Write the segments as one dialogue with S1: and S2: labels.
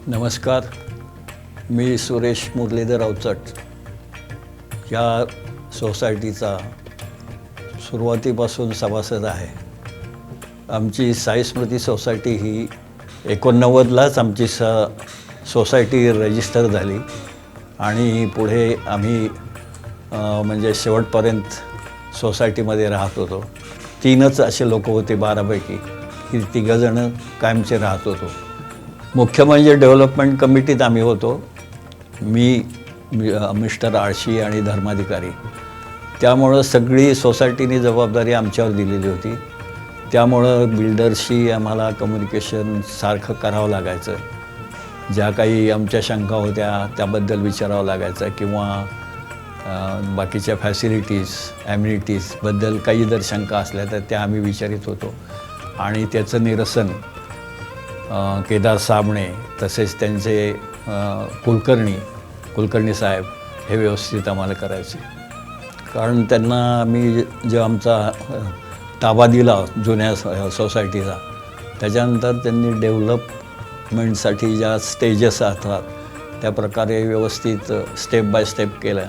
S1: नमस्कार. मी सुरेश मुरलीधर अवचट या सोसायटीचा सुरुवातीपासून सभासद आहे. आमची साई स्मृती सोसायटी ही 89लाच आमची सोसायटी रजिस्टर झाली आणि पुढे आम्ही म्हणजे शेवटपर्यंत सोसायटीमध्ये राहत होतो. 3च असे लोक होते 12पैकी की 3 कायमचे राहत होतो. मुख्य म्हणजे डेव्हलपमेंट कमिटीत आम्ही होतो. मी मिस्टर आळशी आणि धर्माधिकारी. त्यामुळं सगळी सोसायटीनी जबाबदारी आमच्यावर दिलेली होती. त्यामुळं बिल्डरशी आम्हाला कम्युनिकेशन सारखं करावं लागायचं. ज्या काही आमच्या शंका होत्या त्याबद्दल विचारावं लागायचं किंवा बाकीच्या फॅसिलिटीज ॲम्युनिटीजबद्दल काही जर शंका असल्या तर त्या आम्ही विचारित होतो आणि त्याचं निरसन केदार साबणे तसेच त्यांचे कुलकर्णी साहेब हे व्यवस्थित आम्हाला करायचे. कारण त्यांना आम्ही जो आमचा ताबा दिला जुन्या सोसायटीचा, त्याच्यानंतर त्यांनी डेव्हलपमेंटसाठी ज्या स्टेजेस असतात त्या प्रकारे व्यवस्थित स्टेप बाय स्टेप केलं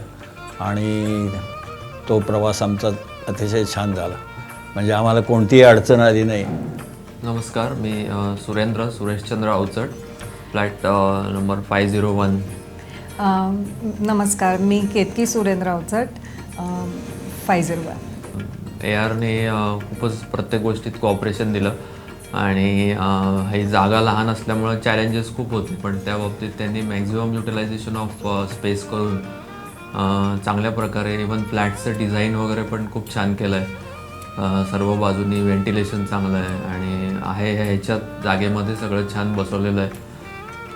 S1: आणि तो प्रवास आमचा अतिशय छान झाला. म्हणजे आम्हाला कोणतीही अडचण आली नाही.
S2: नमस्कार, मी सुरेशचंद्र अवचट, फ्लॅट नंबर 501.
S3: नमस्कार, मी केतकी सुरेंद्र अवचट, 501.
S2: ARने खूपच प्रत्येक गोष्टीत कॉपरेशन दिलं आणि ही जागा लहान असल्यामुळं चॅलेंजेस खूप होते, पण त्या बाबतीत त्यांनी मॅक्झिमम युटिलायझेशन ऑफ स्पेस करून चांगल्या प्रकारे इवन फ्लॅटचं डिझाईन वगैरे पण खूप छान केलं आहे. सर्व बाजूनी व्हेंटिलेशन चांगलं आहे आणि ह्याच्यात जागेमध्ये सगळं छान बसवलेलं आहे.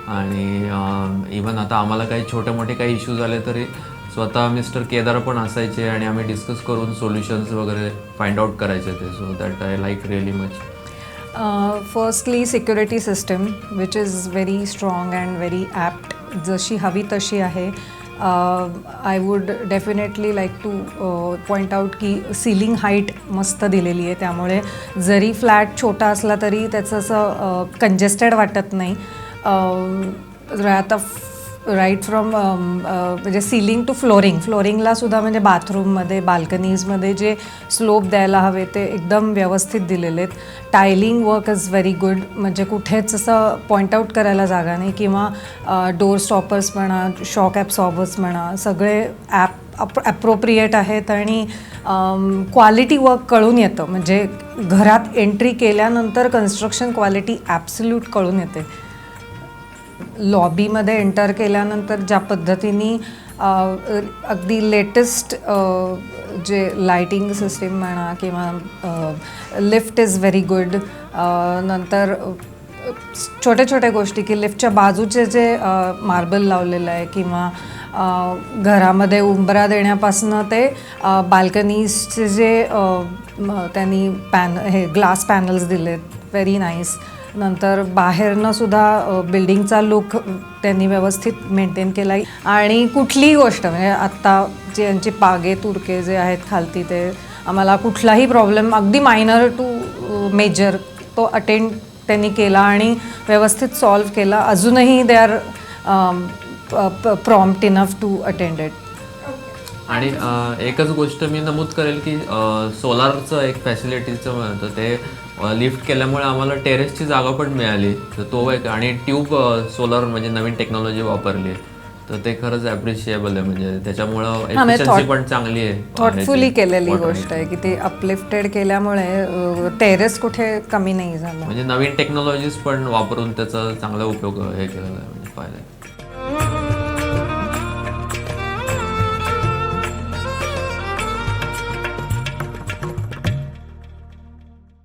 S2: आणि इवन आता आम्हाला काही छोटे मोठे काही इश्यूज आले तरी स्वतः मिस्टर केदार पण असायचे आणि आम्ही डिस्कस करून सोल्युशन्स वगैरे फाइंड आउट करायचे ते. So that I like really much.
S3: Firstly security system which is very strong and very apt, जशी हवी तशी आहे. I would definitely like two point out की सीलिंग हाईट मस्त दिलेली आहे. त्यामुळे जरी फ्लॅट छोटा असला तरी त्याचं असं कंजेस्टेड वाटत नाही. आता राईट फ्रॉम म्हणजे सीलिंग टू फ्लोरिंगला सुद्धा म्हणजे बाथरूममध्ये बाल्कनीजमध्ये जे स्लोप द्यायला हवे ते एकदम व्यवस्थित दिलेले आहेत. टायलिंग वर्क इज व्हेरी गुड, म्हणजे कुठेच असं पॉईंट आऊट करायला जागा नाही. किंवा डोअर स्टॉपर्स म्हणा, शॉक ॲब्सॉर्बर्स म्हणा, सगळे ॲप्रोप्रिएट आहेत आणि क्वालिटी वर्क कळून येतं. म्हणजे घरात एंट्री केल्यानंतर कन्स्ट्रक्शन क्वालिटी ॲब्सल्यूट कळून येते. लॉबीमध्ये एंटर केल्यानंतर ज्या पद्धतीने अगदी लेटेस्ट जे लाईटिंग सिस्टीम म्हणा किंवा लिफ्ट इज व्हेरी गुड. नंतर छोट्या गोष्टी की लिफ्टच्या बाजूचे जे मार्बल लावलेलं आहे किंवा घरामध्ये उंबरा देण्यापासून ते बाल्कनीजचे जे त्यांनी हे ग्लास पॅनल्स दिलेत, व्हेरी नाईस. नंतर बाहेरनं सुद्धा बिल्डिंगचा लुक त्यांनी व्यवस्थित मेंटेन केला. आणि कुठलीही गोष्ट म्हणजे आत्ता जे यांचे पागे तुरके जे आहेत खालती ते आम्हाला कुठलाही प्रॉब्लेम अगदी मायनर टू मेजर तो अटेंड त्यांनी केला आणि व्यवस्थित सॉल्व केला. अजूनही they are prompt enough to attend it.
S2: आणि एकच गोष्ट मी नमूद करेल की सोलारचं एक फॅसिलिटीचं म्हणतं ते लिफ्ट केल्यामुळे आम्हाला टेरेसची जागा पण मिळाली. तर तो एक आणि ट्यूब सोलार म्हणजे नवीन टेक्नॉलॉजी वापरली आहे, तर ते खरंच ॲप्रिशिएबल आहे. म्हणजे त्याच्यामुळं एफिशियन्सी पण चांगली आहे.
S3: थॉटफुली केलेली गोष्ट आहे की ते अपलिफ्टेड केल्यामुळे टेरेस कुठे कमी नाही झालं.
S2: म्हणजे नवीन टेक्नॉलॉजीज पण वापरून त्याचा चांगला उपयोग हे केलेला आहे, म्हणजे पाहिलं.